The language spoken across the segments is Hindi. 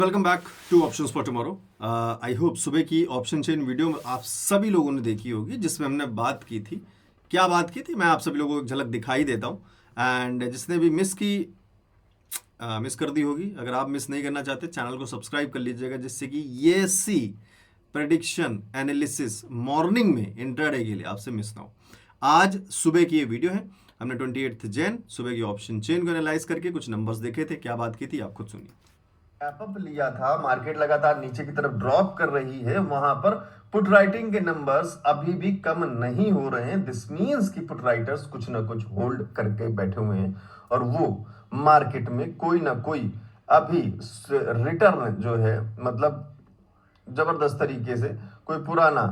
Welcome back two options for tomorrow. I hope सुबह की ऑप्शन चेन वीडियो आप सभी लोगों ने देखी होगी, जिसमें हमने बात की थी। क्या बात की थी मैं आप सभी लोगों को एक झलक दिखाई देता हूँ। एंड जिसने भी मिस कर दी होगी, अगर आप मिस नहीं करना चाहते चैनल को सब्सक्राइब कर लीजिएगा, जिससे कि ये सी प्रेडिक्शन एनालिसिस मॉर्निंग में इंट्राडे के लिए आपसे मिस ना हो। आज सुबह की ये वीडियो है। हमने 28 जैन सुबह की ऑप्शन चेन को एनालाइज करके कुछ नंबर्स देखे थे। क्या बात की थी आप खुद सुनिए। अप लिया था, मार्केट लगातार नीचे की तरफ ड्रॉप कर रही है। वहां पर पुट राइटिंग के नंबर्स अभी भी कम नहीं हो रहे हैं। दिस मींस कि पुट राइटर्स कुछ ना कुछ होल्ड करके बैठे हुए हैं और वो मार्केट में कोई ना कोई अभी रिटर्न जो है, मतलब जबरदस्त तरीके से कोई पुराना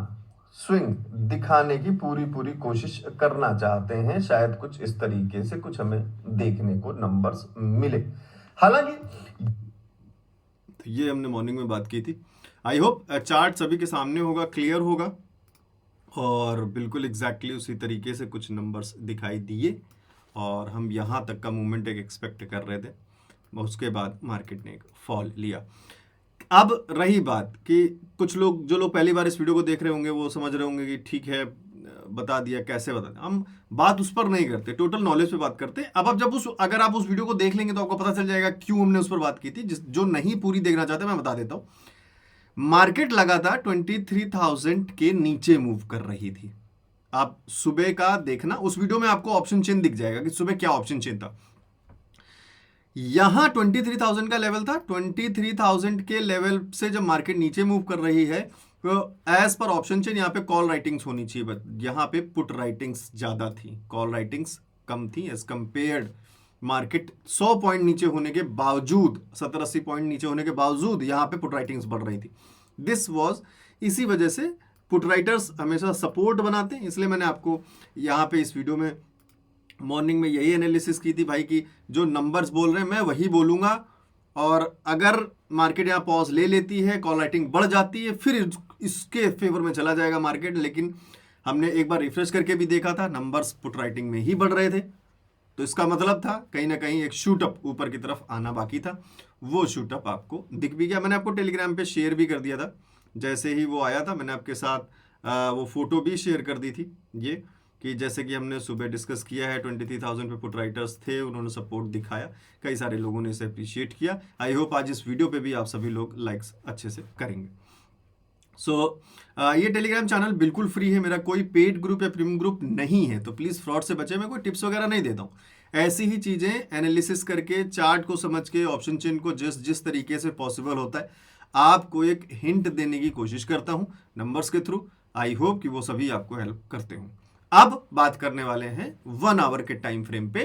स्विंग दिखाने की पूरी पूरी कोशिश करना चाहते हैं। शायद कुछ इस तरीके से कुछ हमें देखने को नंबर्स मिले। हालांकि तो ये हमने मॉर्निंग में बात की थी। आई होप चार्ट सभी के सामने होगा, क्लियर होगा, और बिल्कुल एग्जैक्टली उसी तरीके से कुछ नंबर्स दिखाई दिए और हम यहाँ तक का मूवमेंट एक एक्सपेक्ट कर रहे थे। उसके बाद मार्केट ने एक फॉल लिया। अब रही बात कि कुछ लोग, जो लोग पहली बार इस वीडियो को देख रहे होंगे, वो समझ रहे होंगे कि ठीक है बता दिया, कैसे बता दिया। हम बात उस पर नहीं करते, टोटल नॉलेज पे बात करते। अब जब अगर आप उस वीडियो को देख लेंगे तो आपको पता चल जाएगा क्यों हमने उस पर बात की थी। जो नहीं पूरी देखना चाहते मैं बता देता हूँ। मार्केट लगातार 23,000 के नीचे मूव कर रही थी। आप सुबह का देखना, उस वीडियो में आपको ऑप्शन चेन दिख जाएगा कि सुबह क्या ऑप्शन चेन था। यहां 23,000 का लेवल था। 23,000 के लेवल से जब मार्केट नीचे मूव कर रही है तो एज पर ऑप्शन चेन यहाँ पे कॉल राइटिंग्स होनी चाहिए, बट यहाँ पे पुट राइटिंग्स ज्यादा थी, कॉल राइटिंग्स कम थी एज कंपेयर्ड। मार्केट 100 पॉइंट नीचे होने के बावजूद, 70-80 पॉइंट नीचे होने के बावजूद यहाँ पे पुट राइटिंग्स बढ़ रही थी। दिस वॉज, इसी वजह से पुट राइटर्स हमेशा सपोर्ट बनाते हैं। इसलिए मैंने आपको यहाँ पे इस वीडियो में मॉर्निंग में यही एनालिसिस की थी भाई, कि जो नंबर्स बोल रहे हैं मैं वही बोलूंगा, और अगर मार्केट यहाँ पॉज ले लेती है, कॉल राइटिंग बढ़ जाती है, फिर इसके फेवर में चला जाएगा मार्केट। लेकिन हमने एक बार रिफ्रेश करके भी देखा था, नंबर्स पुट राइटिंग में ही बढ़ रहे थे। तो इसका मतलब था कहीं ना कहीं एक शूटअप ऊपर की तरफ आना बाकी था। वो शूटअप आपको दिख भी गया। मैंने आपको टेलीग्राम पे शेयर भी कर दिया था। जैसे ही वो आया था मैंने आपके साथ वो फोटो भी शेयर कर दी थी, ये कि जैसे कि हमने सुबह डिस्कस किया है 23,000 पे पुट राइटर्स थे, उन्होंने सपोर्ट दिखाया, कई सारे लोगों ने इसे अप्रिशिएट किया। आई होप आज इस वीडियो पे भी आप सभी लोग लाइक्स अच्छे से करेंगे। ये टेलीग्राम चैनल बिल्कुल फ्री है, मेरा कोई पेड ग्रुप या प्रीमियम ग्रुप नहीं है, तो प्लीज़ फ्रॉड से बचे। मैं कोई टिप्स वगैरह नहीं देता हूँ, ऐसी ही चीज़ें एनालिसिस करके, चार्ट को समझ के, ऑप्शन चेन को जिस जिस तरीके से पॉसिबल होता है आपको एक हिंट देने की कोशिश करता हूँ नंबर्स के थ्रू। आई होप कि वो सभी आपको हेल्प करते हों। अब बात करने वाले हैं 1 आवर के टाइम फ्रेम पे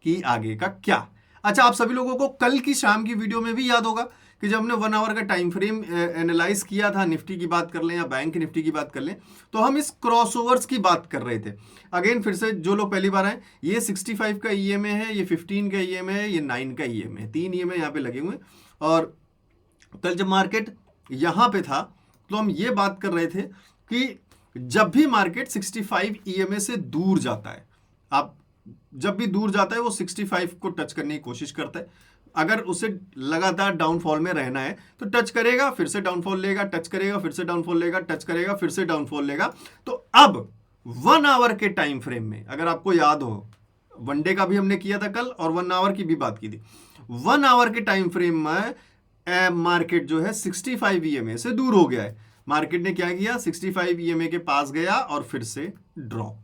कि आगे का क्या। अच्छा, आप सभी लोगों को कल की शाम की वीडियो में भी याद होगा कि जब हमने 1 आवर का टाइम फ्रेम एनालाइज किया था, निफ्टी की बात कर लें या बैंक निफ्टी की बात कर लें, तो हम इस क्रॉसओवर्स की बात कर रहे थे। अगेन फिर से जो लोग पहली बार आए, ये 65 का ईएमए है, ये 15 का ईएमए है, ये 9 का ईएमए है, 3 ईएमए यहाँ पे लगे हुए। और कल जब मार्केट यहाँ पे था तो हम ये बात कर रहे थे कि जब भी मार्केट 65 ईएमए से दूर जाता है, आप जब भी दूर जाता है वो 65 को टच करने की कोशिश करता है। अगर उसे लगातार डाउनफॉल में रहना है तो टच करेगा, फिर से डाउनफॉल लेगा, टच करेगा, फिर से डाउनफॉल लेगा, टच करेगा, फिर से डाउनफॉल लेगा। तो अब 1 आवर के टाइम फ्रेम में, अगर आपको याद हो, वनडे का भी हमने किया था कल और 1 आवर की भी बात की थी। 1 आवर के टाइम फ्रेम में मार्केट जो है 65 ईएमए से दूर हो गया है। मार्केट ने क्या किया, 65 ईएमए के पास गया और फिर से ड्रॉप।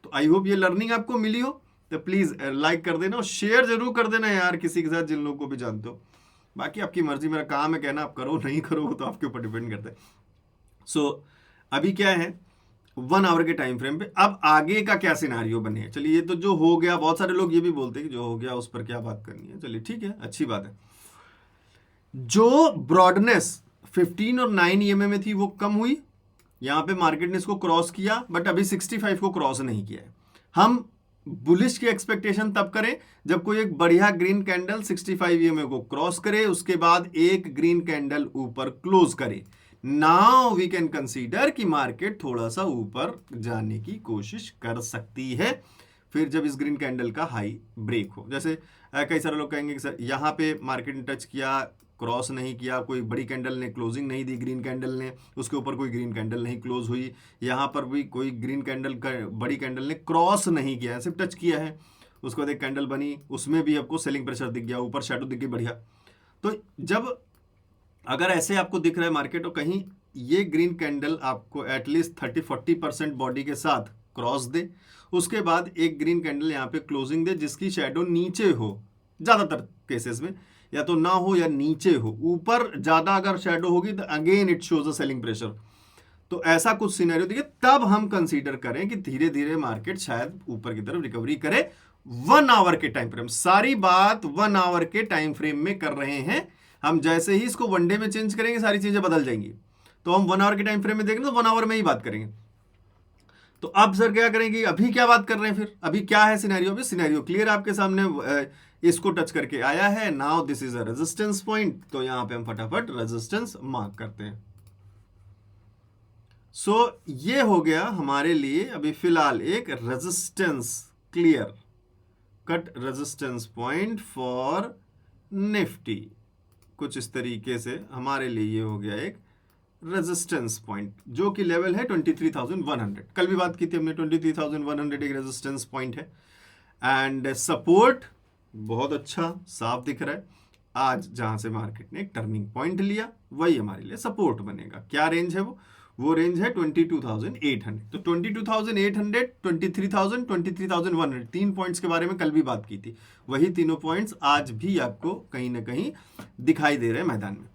तो आई होप ये लर्निंग आपको मिली हो। तो प्लीज लाइक कर देना और शेयर जरूर कर देना यार किसी के साथ जिन लोगों को भी जानते हो। बाकी आपकी मर्जी, मेरा काम है कहना, आप करो नहीं करो तो आपके ऊपर डिपेंड करता है। अभी क्या है 1 आवर के टाइम फ्रेम पे, अब आगे का क्या सिनारियो बने। चलिए, ये तो जो हो गया, बहुत सारे लोग ये भी बोलते हैं कि जो हो गया उस पर क्या बात करनी है। चलिए ठीक है, अच्छी बात है। जो ब्रॉडनेस 15 और 9 ईएमए में थी वो कम हुई, यहां पे मार्केट ने इसको क्रॉस किया, बट अभी 65 को क्रॉस नहीं किया है। हम बुलिश की एक्सपेक्टेशन तब करें जब कोई एक बढ़िया ग्रीन कैंडल 65 ईएमए को क्रॉस करे, उसके बाद एक ग्रीन कैंडल ऊपर क्लोज करे। नाउ वी कैन कंसीडर कि मार्केट थोड़ा सा ऊपर जाने की कोशिश कर सकती है, फिर जब इस ग्रीन कैंडल का हाई ब्रेक हो। जैसे कई सारे लोग कहेंगे कि सर यहाँ पे मार्केट ने टच किया, क्रॉस नहीं किया, कोई बड़ी कैंडल ने क्लोजिंग नहीं दी, ग्रीन कैंडल ने, उसके ऊपर कोई ग्रीन कैंडल नहीं क्लोज हुई, यहाँ पर भी कोई ग्रीन कैंडल बड़ी कैंडल ने क्रॉस नहीं किया, सिर्फ टच किया है, उसके बाद एक कैंडल बनी, उसमें भी आपको सेलिंग प्रेशर दिख गया, ऊपर शेडो दिख गई बढ़िया। तो जब अगर ऐसे आपको दिख रहा है मार्केट और कहीं ये ग्रीन कैंडल आपको एटलीस्ट 30-40% बॉडी के साथ क्रॉस दे, उसके बाद एक ग्रीन कैंडल यहाँ पे क्लोजिंग दे जिसकी शेडो नीचे हो, ज़्यादातर केसेस में या तो ना हो या नीचे हो, ऊपर ज़्यादा अगर शेडो होगी तो again it shows a selling pressure. तो ऐसा कुछ सिनेरियो देखिए, तब हम कंसीडर करें कि धीरे धीरे मार्केट शायद ऊपर की तरफ रिकवरी करे 1 आवर के टाइम फ्रेम। सारी बात 1 आवर के टाइम फ्रेम में कर रहे हैं हम। जैसे ही इसको वनडे में चेंज करेंगे सारी चीजें बदल जाएंगी, तो हम 1 आवर के टाइम फ्रेम में देखेंगे तो 1 आवर में ही बात करेंगे। तो अब सर क्या करेंगे, अभी क्या बात कर रहे हैं, फिर अभी क्या है सिनेरियो में, सिनेरियो क्लियर आपके सामने, इसको टच करके आया है, now this is a resistance point, तो यहां पे हम फटाफट रेजिस्टेंस मार्क करते हैं। सो ये हो गया हमारे लिए अभी फिलहाल एक resistance clear cut resistance point for Nifty. कुछ इस तरीके से हमारे लिए ये हो गया एक रेजिस्टेंस पॉइंट, जो कि लेवल है 23,100। कल भी बात की थी हमने, 23,100 एक रेजिस्टेंस पॉइंट है। एंड सपोर्ट बहुत अच्छा साफ दिख रहा है। आज जहां से मार्केट ने एक टर्निंग पॉइंट लिया वही हमारे लिए सपोर्ट बनेगा। क्या रेंज है वो रेंज है 22,800। तो 22,800, 23,000, 23,100, 3 पॉइंट्स के बारे में कल भी बात की थी। वही तीनों पॉइंट्स आज भी आपको कहीं ना कहीं दिखाई दे रहे हैं मैदान में।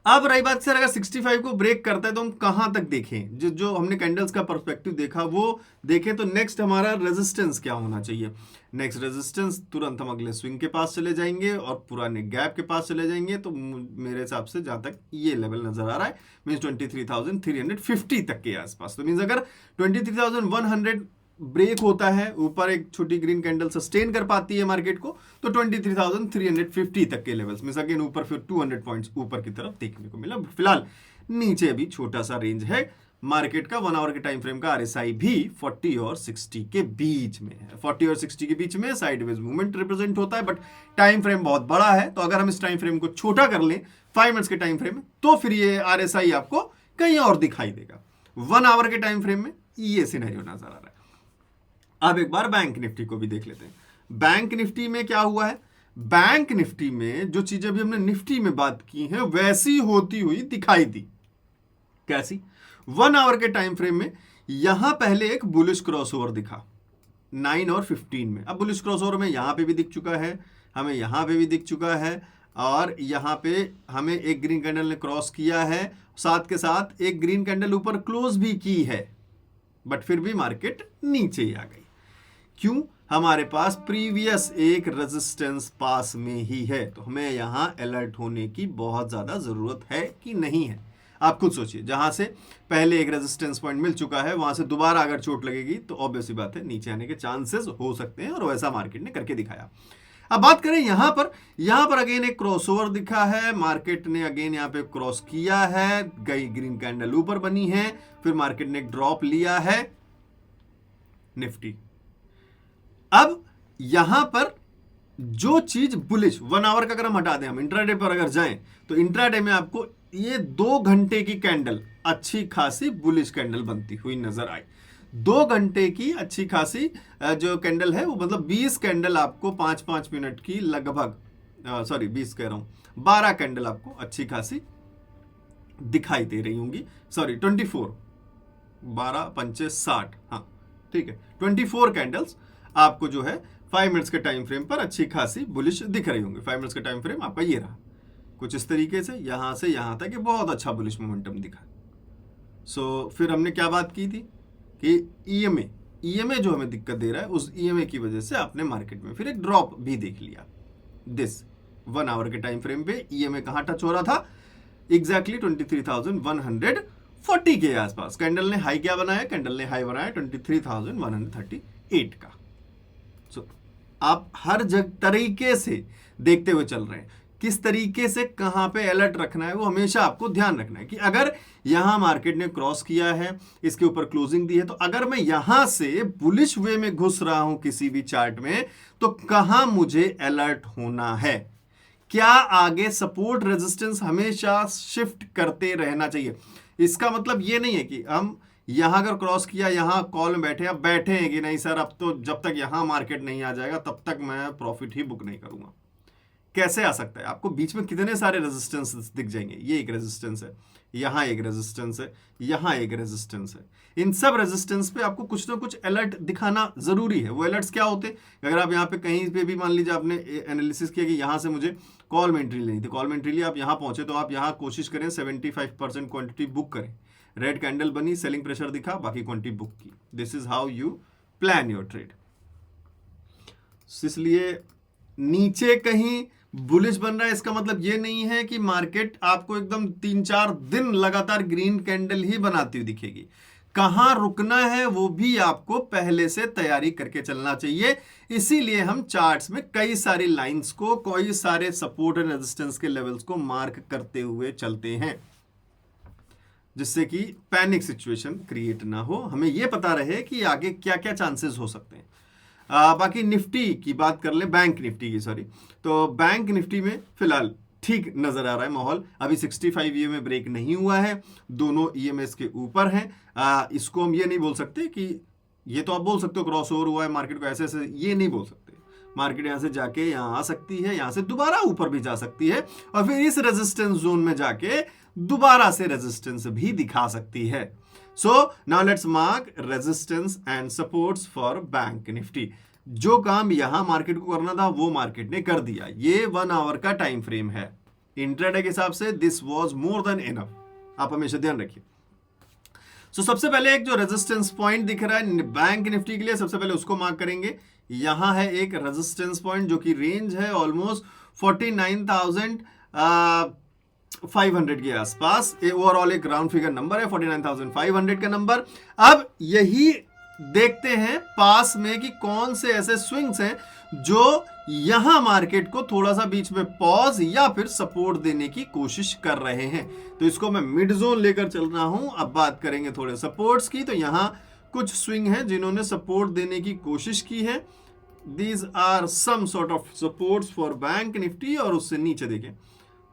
अब रही बात सर, अगर 65 को ब्रेक करता है तो हम कहां तक देखें, जो हमने कैंडल्स का पर्सपेक्टिव देखा वो देखें, तो नेक्स्ट हमारा रेजिस्टेंस क्या होना चाहिए। नेक्स्ट रेजिस्टेंस तुरंत हम अगले स्विंग के पास चले जाएंगे और पुराने गैप के पास चले जाएंगे। तो मेरे हिसाब से जहां तक ये लेवल नजर आ रहा है मीन्स 23,350 तक के आसपास। तो मीन्स अगर 23,100 ब्रेक होता है, ऊपर एक छोटी ग्रीन कैंडल सस्टेन कर पाती है मार्केट को, तो 23,350 तक के लेवल्स में अगेन ऊपर फिर 200 पॉइंट्स ऊपर की तरफ देखने को मिला। फिलहाल नीचे भी छोटा सा रेंज है मार्केट का। 1 आवर के टाइम फ्रेम का आरएसआई भी 40 और 60 के बीच में है। 40 और 60 के बीच में साइडवेज मूवमेंट रिप्रेजेंट होता है, बट टाइम फ्रेम बहुत बड़ा है, तो अगर हम इस टाइम फ्रेम को छोटा कर लें 5 मिनट्स के टाइम फ्रेम में, तो फिर ये आरएसआई आपको कहीं और दिखाई देगा। 1 आवर के टाइम फ्रेम में ये सिनेरियो नजर आ रहा है। अब एक बार बैंक निफ्टी को भी देख लेते हैं। बैंक निफ्टी में क्या हुआ है, बैंक निफ्टी में जो चीजें भी हमने निफ्टी में बात की हैं वैसी होती हुई दिखाई दी। कैसी? 1 आवर के टाइम फ्रेम में यहां पहले एक बुलिश क्रॉसओवर दिखा 9 और 15 में। अब बुलिश क्रॉसओवर में यहां पे भी दिख चुका है, हमें यहां पे भी दिख चुका है, और यहां पे हमें एक ग्रीन कैंडल ने क्रॉस किया है, साथ के साथ एक ग्रीन कैंडल ऊपर क्लोज भी की है, बट फिर भी मार्केट नीचे ही आ गई। क्यों? हमारे पास प्रीवियस एक रेजिस्टेंस पास में ही है, तो हमें यहां अलर्ट होने की बहुत ज्यादा जरूरत है कि नहीं है। आप खुद सोचिए, जहां से पहले एक रेजिस्टेंस पॉइंट मिल चुका है वहां से दोबारा अगर चोट लगेगी तो ऑब्वियस सी बात है नीचे आने के चांसेस हो सकते हैं, और वैसा मार्केट ने करके दिखाया। अब बात करें यहां पर अगेन एक क्रॉसओवर दिखा है, मार्केट ने अगेन यहां पे क्रॉस किया है, गई ग्रीन कैंडल ऊपर बनी है, फिर मार्केट ने एक ड्रॉप लिया है निफ्टी। अब यहां पर जो चीज बुलिश 1 आवर का अगर हम हटा दें, हम इंट्राडे पर अगर जाएं, तो इंट्राडे में आपको ये 2 घंटे की कैंडल अच्छी खासी बुलिश कैंडल बनती हुई नजर आई। 2 घंटे की अच्छी खासी जो कैंडल है वो मतलब 20 कैंडल आपको 5-5 मिनट की लगभग, 20 कह रहा हूं, 12 कैंडल आपको अच्छी खासी दिखाई दे रही होंगी। 24, 12 पंचे 60, हाँ ठीक है, 24 कैंडल्स आपको जो है 5 मिनट्स के टाइम फ्रेम पर अच्छी खासी बुलिश दिख रही होंगी। 5 मिनट्स का टाइम फ्रेम आपका ये रहा, कुछ इस तरीके से यहां से यहां तक ये बहुत अच्छा बुलिश मोमेंटम दिखा। फिर हमने क्या बात की थी कि ईएमए जो हमें दिक्कत दे रहा है, उस ईएमए की वजह से आपने मार्केट में फिर एक ड्रॉप भी देख लिया। 1 आवर के टाइम फ्रेम पे ईएमए कहां टच हो रहा था, एग्जैक्टली 23,140 के आसपास। कैंडल ने हाई क्या बनाया, कैंडल ने हाई बनाया 23,138 का। आप हर तरीके से देखते हुए चल रहे हैं, किस तरीके से कहां पे अलर्ट रखना है वो हमेशा आपको ध्यान रखना है कि अगर यहां मार्केट ने क्रॉस किया है, इसके ऊपर क्लोजिंग दी है, तो अगर मैं यहां से बुलिश वे में घुस रहा हूं किसी भी चार्ट में, तो कहां मुझे अलर्ट होना है, क्या आगे सपोर्ट रेजिस्टेंस हमेशा शिफ्ट करते रहना चाहिए। इसका मतलब ये नहीं है कि हम यहां अगर क्रॉस किया, यहां कॉल में बैठे, अब बैठे हैं कि नहीं सर अब तो जब तक यहां मार्केट नहीं आ जाएगा तब तक मैं प्रॉफिट ही बुक नहीं करूंगा। कैसे आ सकता है? आपको बीच में कितने सारे रेजिस्टेंस दिख जाएंगे। ये एक रेजिस्टेंस है, यहां एक रेजिस्टेंस है, यहां एक रेजिस्टेंस है। इन सब रेजिस्टेंस पे आपको कुछ ना कुछ अलर्ट दिखाना जरूरी है। वो अलर्ट्स क्या होते हैं? अगर आप यहाँ पे कहीं पे भी मान लीजिए आपने एनालिसिस किया कि यहां से मुझे कॉल में एंट्री लेनी थी, कॉल में एंट्री लिए आप यहां पहुंचे, तो आप यहां कोशिश करें 75% क्वांटिटी बुक करें। रेड कैंडल बनी, सेलिंग प्रेशर दिखा, बाकी क्वांटिटी बुक की। This is how you plan your trade. इसलिए नीचे कहीं बुलिश बन रहा है इसका मतलब ये नहीं है कि मार्केट आपको एकदम 3-4 दिन लगातार ग्रीन कैंडल ही बनाती हुई दिखेगी। कहां रुकना है वो भी आपको पहले से तैयारी करके चलना चाहिए। इसीलिए हम चार्ट्स में कई सारी लाइंस को, कई सारे सपोर्ट एंड रेजिस्टेंस के लेवल्स को मार्क करते हुए चलते हैं, जिससे कि पैनिक सिचुएशन क्रिएट ना हो, हमें यह पता रहे कि आगे क्या क्या चांसेस हो सकते हैं। बाकी निफ्टी की बात कर ले, बैंक निफ्टी की, सॉरी। तो बैंक निफ्टी में फिलहाल ठीक नजर आ रहा है माहौल। अभी 65 ईएमए ब्रेक नहीं हुआ है, दोनों ईएमएस के ऊपर हैं। इसको हम ये नहीं बोल सकते कि, ये तो आप बोल सकते हो क्रॉस ओवर हुआ है मार्केट को, ऐसे ऐसे ये नहीं बोल सकते। मार्केट यहां से जाके यहां आ सकती है, यहां से दोबारा ऊपर भी जा सकती है, और फिर इस रेजिस्टेंस जोन में जाके दोबारा से रेजिस्टेंस भी दिखा सकती है। So now let's mark resistance and supports for bank Nifty. जो काम यहां मार्केट को करना था वो मार्केट ने कर दिया। ये 1 आवर का टाइम फ्रेम है। इंट्राडे के हिसाब से this was more than enough. आप हमेशा ध्यान रखिए। सबसे पहले एक जो रेजिस्टेंस पॉइंट दिख रहा है बैंक निफ्टी के लिए, सबसे पहले उसको मार्क करेंगे। यहां है एक रेजिस्टेंस पॉइंट जो कि रेंज है ऑलमोस्ट 49,500 के आसपास। ओवरऑल एक राउंड फिगर नंबर है, 49,500 का नंबर। अब यही देखते हैं पास में कि कौन से ऐसे स्विंग्स हैं जो यहां मार्केट को थोड़ा सा बीच में पॉज या फिर सपोर्ट देने की कोशिश कर रहे हैं। तो इसको मैं मिड जोन लेकर चल रहा हूं। अब बात करेंगे थोड़े सपोर्ट्स की। तो यहां कुछ स्विंग हैं जिन्होंने सपोर्ट देने की कोशिश की है। These are some sort of supports for bank Nifty. और उससे नीचे देखें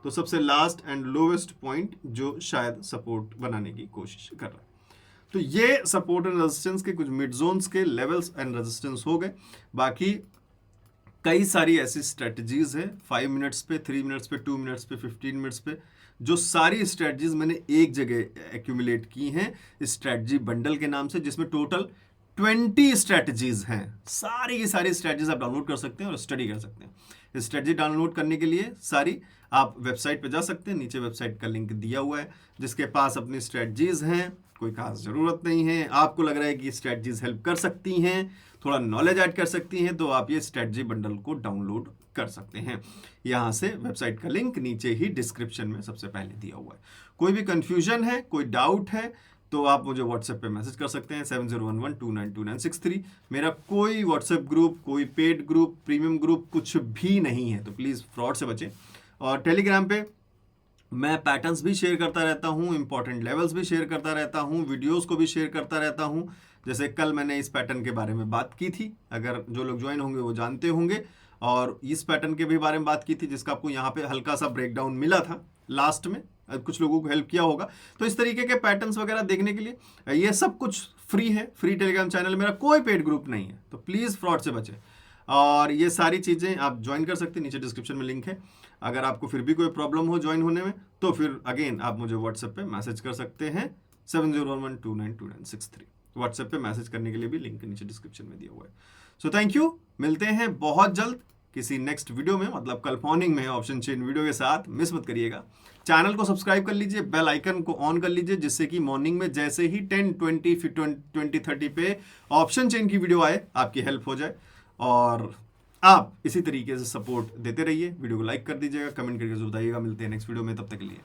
तो सबसे लास्ट एंड लोवेस्ट पॉइंट जो शायद सपोर्ट बनाने की कोशिश कर रहा है। तो ये सपोर्ट एंड रेजिस्टेंस के कुछ मिड जोन्स के लेवल्स एंड रेजिस्टेंस हो गए। बाकी कई सारी ऐसी स्ट्रेटजीज है 5 मिनट्स पे, 3 मिनट्स पे, 2 मिनट्स पे, 15 मिनट्स पे, जो सारी स्ट्रेटजीज मैंने एक जगह एक्यूमुलेट की हैं स्ट्रेटजी बंडल के नाम से, जिसमें टोटल 20 स्ट्रेटजीज हैं। सारी की सारी स्ट्रेटजीज आप डाउनलोड कर सकते हैं और स्टडी कर सकते हैं। स्ट्रेटजी डाउनलोड करने के लिए सारी आप वेबसाइट पे जा सकते हैं। नीचे वेबसाइट का लिंक दिया हुआ है। जिसके पास अपनी स्ट्रेटजीज हैं, कोई खास ज़रूरत नहीं है, आपको लग रहा है कि स्ट्रेटजीज हेल्प कर सकती हैं, थोड़ा नॉलेज ऐड कर सकती हैं, तो आप ये स्ट्रेटजी बंडल को डाउनलोड कर सकते हैं। यहाँ से वेबसाइट का लिंक नीचे ही डिस्क्रिप्शन में सबसे पहले दिया हुआ है। कोई भी कंफ्यूजन है, कोई डाउट है, तो आप मुझे व्हाट्सएप पे मैसेज कर सकते हैं 7011292963। मेरा कोई व्हाट्सएप ग्रुप, कोई पेड ग्रुप, प्रीमियम ग्रुप कुछ भी नहीं है, तो प्लीज़ फ्रॉड से बचें। और टेलीग्राम पे मैं पैटर्न्स भी शेयर करता रहता हूँ, इंपॉर्टेंट लेवल्स भी शेयर करता रहता हूँ, वीडियोस को भी शेयर करता रहता हूँ। जैसे कल मैंने इस पैटर्न के बारे में बात की थी, अगर जो लोग ज्वाइन होंगे वो जानते होंगे, और इस पैटर्न के भी बारे में बात की थी जिसका आपको यहाँ पे हल्का सा ब्रेकडाउन मिला था लास्ट में, कुछ लोगों को हेल्प किया होगा। तो इस तरीके के पैटर्न्स वगैरह देखने के लिए ये सब कुछ फ्री है, फ्री टेलीग्राम चैनल, मेरा कोई पेड ग्रुप नहीं है, तो प्लीज़ फ्रॉड से बचें। और ये सारी चीज़ें आप ज्वाइन कर सकते हैं, नीचे डिस्क्रिप्शन में लिंक है। अगर आपको फिर भी कोई प्रॉब्लम हो ज्वाइन होने में, तो फिर अगेन आप मुझे व्हाट्सएप पे मैसेज कर सकते हैं 7011292963। व्हाट्सएप पे मैसेज करने के लिए भी लिंक नीचे डिस्क्रिप्शन में दिया हुआ है। सो थैंक यू, मिलते हैं बहुत जल्द किसी नेक्स्ट वीडियो में, मतलब कल मॉर्निंग में ऑप्शन चेन वीडियो के साथ। मिस मत करिएगा। चैनल को सब्सक्राइब कर लीजिए, बेल आइकन को ऑन कर लीजिए, जिससे कि मॉर्निंग में जैसे ही 10, 20, 20, 30 पे ऑप्शन चेन की वीडियो आए आपकी हेल्प हो जाए। और आप इसी तरीके से सपोर्ट देते रहिए। वीडियो को लाइक कर दीजिएगा, कमेंट करके जरूर बताइएगा। मिलते हैं नेक्स्ट वीडियो में, तब तक के लिए।